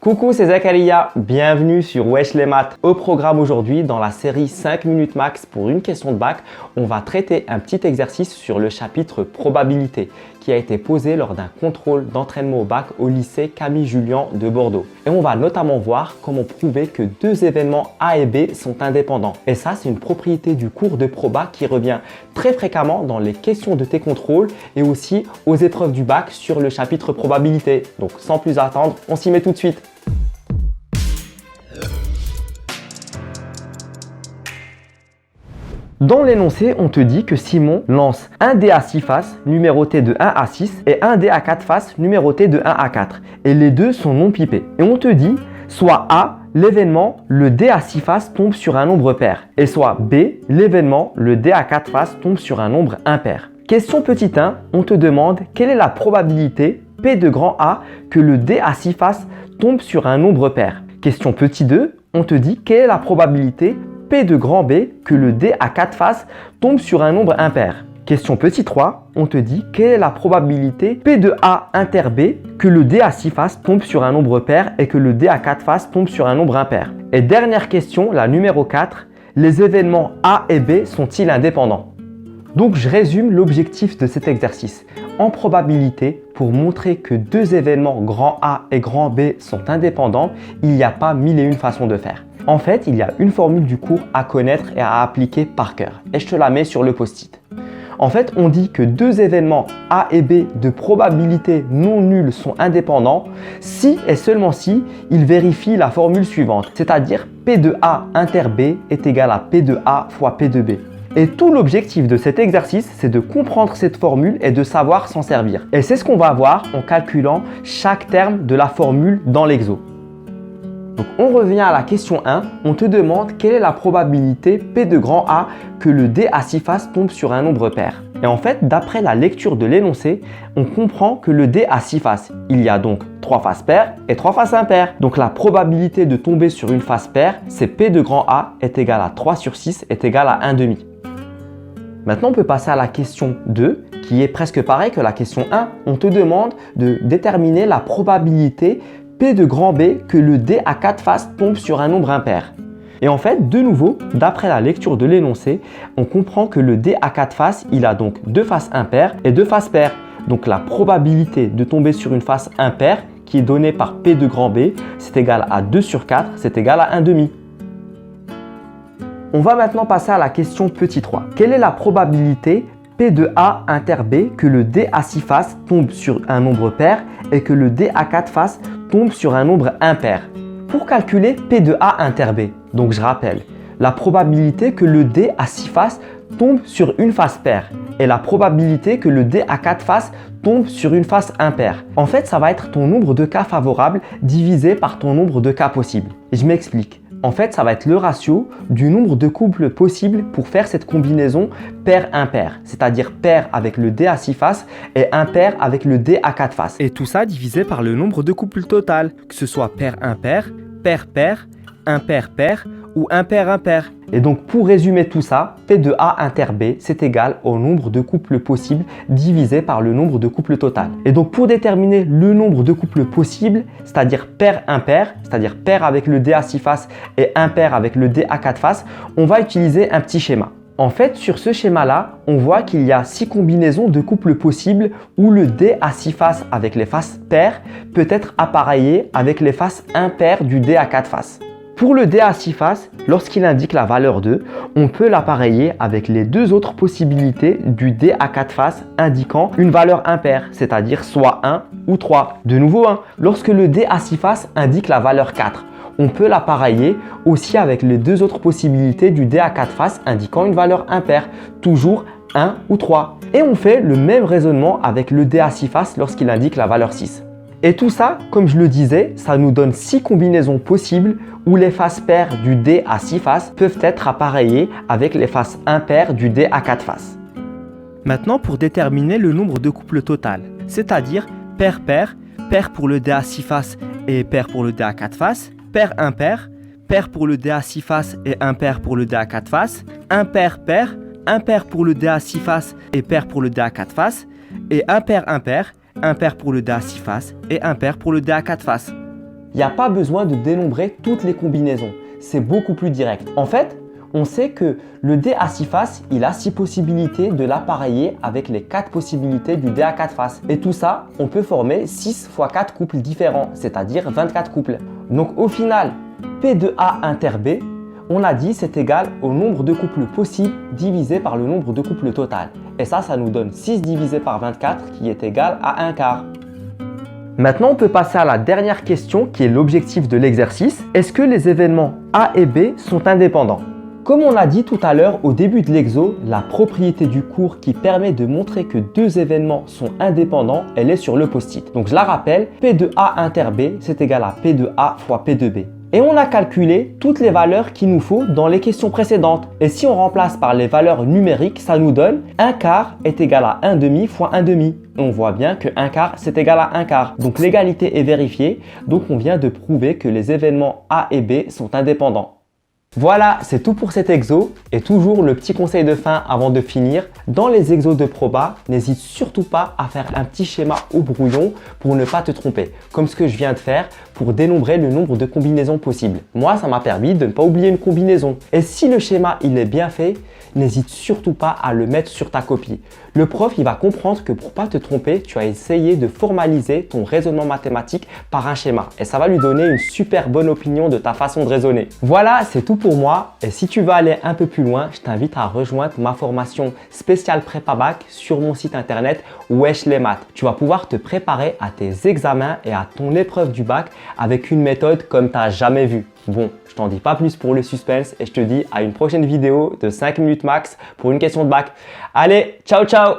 Coucou, c'est Zakaria, bienvenue sur Wesh les maths. Au programme aujourd'hui, dans la série 5 minutes max pour une question de bac, on va traiter un petit exercice sur le chapitre probabilité qui a été posé lors d'un contrôle d'entraînement au bac au lycée Camille Jullian de Bordeaux. Et on va notamment voir comment prouver que deux événements A et B sont indépendants. Et ça, c'est une propriété du cours de proba qui revient très fréquemment dans les questions de tes contrôles et aussi aux épreuves du bac sur le chapitre probabilité. Donc sans plus attendre, on s'y met tout de suite. Dans l'énoncé, on te dit que Simon lance un dé à 6 faces numéroté de 1 à 6 et un dé à 4 faces numéroté de 1 à 4. Et les deux sont non pipés. Et on te dit soit A, l'événement, le dé à 6 faces tombe sur un nombre pair. Et soit B, l'événement, le dé à 4 faces tombe sur un nombre impair. Question petit 1, on te demande quelle est la probabilité P de grand A que le dé à 6 faces tombe sur un nombre pair. Question petit 2, on te dit quelle est la probabilité P de grand B que le dé à 4 faces tombe sur un nombre impair. Question petit 3, on te dit quelle est la probabilité P de A inter B que le dé à 6 faces tombe sur un nombre pair et que le dé à 4 faces tombe sur un nombre impair. Et dernière question, la numéro 4, les événements A et B sont-ils indépendants? Donc je résume l'objectif de cet exercice. En probabilité, pour montrer que deux événements grand A et grand B sont indépendants, il n'y a pas mille et une façons de faire. En fait, il y a une formule du cours à connaître et à appliquer par cœur. Et je te la mets sur le post-it. En fait, on dit que deux événements A et B de probabilité non nulle sont indépendants si et seulement si ils vérifient la formule suivante. C'est-à-dire P de A inter B est égal à P de A fois P de B. Et tout l'objectif de cet exercice, c'est de comprendre cette formule et de savoir s'en servir. Et c'est ce qu'on va voir en calculant chaque terme de la formule dans l'exo. Donc on revient à la question 1, on te demande quelle est la probabilité P de grand A que le dé à 6 faces tombe sur un nombre pair. Et en fait, d'après la lecture de l'énoncé, on comprend que le dé a 6 faces. Il y a donc 3 faces paires et 3 faces impaires. Donc la probabilité de tomber sur une face paire, c'est P de grand A est égal à 3 sur 6 est égal à 1,5. Maintenant, on peut passer à la question 2, qui est presque pareil que la question 1. On te demande de déterminer la probabilité P de grand B que le dé à 4 faces tombe sur un nombre impair. Et en fait, de nouveau, d'après la lecture de l'énoncé, on comprend que le dé à 4 faces, il a donc 2 faces impaires et 2 faces paires. Donc la probabilité de tomber sur une face impaire, qui est donnée par P de grand B, c'est égal à 2 sur 4, c'est égal à 1,5. On va maintenant passer à la question petit 3. Quelle est la probabilité P de A inter B que le dé à 6 faces tombe sur un nombre pair et que le dé à 4 faces tombe sur un nombre impair? Pour calculer P de A inter B, donc je rappelle, la probabilité que le dé à 6 faces tombe sur une face paire et la probabilité que le dé à 4 faces tombe sur une face impaire. En fait, ça va être ton nombre de cas favorables divisé par ton nombre de cas possibles. Et je m'explique. En fait, ça va être le ratio du nombre de couples possibles pour faire cette combinaison pair-impair, c'est-à-dire pair avec le dé à 6 faces et impair avec le dé à 4 faces. Et tout ça divisé par le nombre de couples total, que ce soit pair-impair, pair-pair, impair-pair ou impair-impair. Et donc pour résumer tout ça, P de A inter B, c'est égal au nombre de couples possibles divisé par le nombre de couples total. Et donc pour déterminer le nombre de couples possibles, c'est-à-dire pair-impair, c'est-à-dire pair avec le dé à 6 faces et impair avec le dé à 4 faces, on va utiliser un petit schéma. En fait, sur ce schéma-là, on voit qu'il y a 6 combinaisons de couples possibles où le dé à 6 faces avec les faces paires peut être appareillé avec les faces impaires du dé à 4 faces. Pour le dé à 6 faces, lorsqu'il indique la valeur 2, on peut l'appareiller avec les deux autres possibilités du dé à 4 faces indiquant une valeur impaire, c'est-à-dire soit 1 ou 3. De nouveau, lorsque le dé à 6 faces indique la valeur 4, on peut l'appareiller aussi avec les deux autres possibilités du dé à 4 faces indiquant une valeur impaire, toujours 1 ou 3. Et on fait le même raisonnement avec le dé à 6 faces lorsqu'il indique la valeur 6. Et tout ça, comme je le disais, ça nous donne 6 combinaisons possibles où les faces paires du dé à 6 faces peuvent être appareillées avec les faces impaires du dé à 4 faces. Maintenant, pour déterminer le nombre de couples total, c'est-à-dire pair-pair, pair pour le dé à 6 faces et pair pour le dé à 4 faces, pair-impair, pair pour le dé à 6 faces et impair pour le dé à 4 faces, impair-pair, impair pour le dé à 6 faces et pair pour le dé à 4 faces, et impair-impair, impair pour le dé à 6 faces et impair pour le dé à 4 faces. Il n'y a pas besoin de dénombrer toutes les combinaisons. C'est beaucoup plus direct. En fait, on sait que le dé à 6 faces, il a 6 possibilités de l'appareiller avec les 4 possibilités du dé à 4 faces. Et tout ça, on peut former 6 x 4 couples différents, c'est-à-dire 24 couples. Donc au final, P de A inter B, on a dit c'est égal au nombre de couples possibles divisé par le nombre de couples total. Et ça nous donne 6 divisé par 24 qui est égal à 1 quart. Maintenant, on peut passer à la dernière question qui est l'objectif de l'exercice. Est-ce que les événements A et B sont indépendants? Comme on a dit tout à l'heure au début de l'exo, la propriété du cours qui permet de montrer que deux événements sont indépendants, elle est sur le post-it. Donc je la rappelle, P de A inter B, c'est égal à P de A fois P de B. Et on a calculé toutes les valeurs qu'il nous faut dans les questions précédentes. Et si on remplace par les valeurs numériques, ça nous donne 1 quart est égal à 1 demi fois 1 demi. Et on voit bien que 1 quart c'est égal à 1 quart. Donc l'égalité est vérifiée. Donc on vient de prouver que les événements A et B sont indépendants. Voilà, c'est tout pour cet exo. Et toujours le petit conseil de fin avant de finir. Dans les exos de proba, n'hésite surtout pas à faire un petit schéma au brouillon pour ne pas te tromper. Comme ce que je viens de faire pour dénombrer le nombre de combinaisons possibles. Moi, ça m'a permis de ne pas oublier une combinaison. Et si le schéma il est bien fait, n'hésite surtout pas à le mettre sur ta copie. Le prof, il va comprendre que pour pas te tromper, tu as essayé de formaliser ton raisonnement mathématique par un schéma. Et ça va lui donner une super bonne opinion de ta façon de raisonner. Voilà, c'est tout pour moi. Et si tu veux aller un peu plus loin, je t'invite à rejoindre ma formation spéciale prépa bac sur mon site internet Wesh les maths. Tu vas pouvoir te préparer à tes examens et à ton épreuve du bac avec une méthode comme tu n'as jamais vu. Bon, je t'en dis pas plus pour le suspense et je te dis à une prochaine vidéo de 5 minutes max pour une question de bac. Allez, ciao ciao!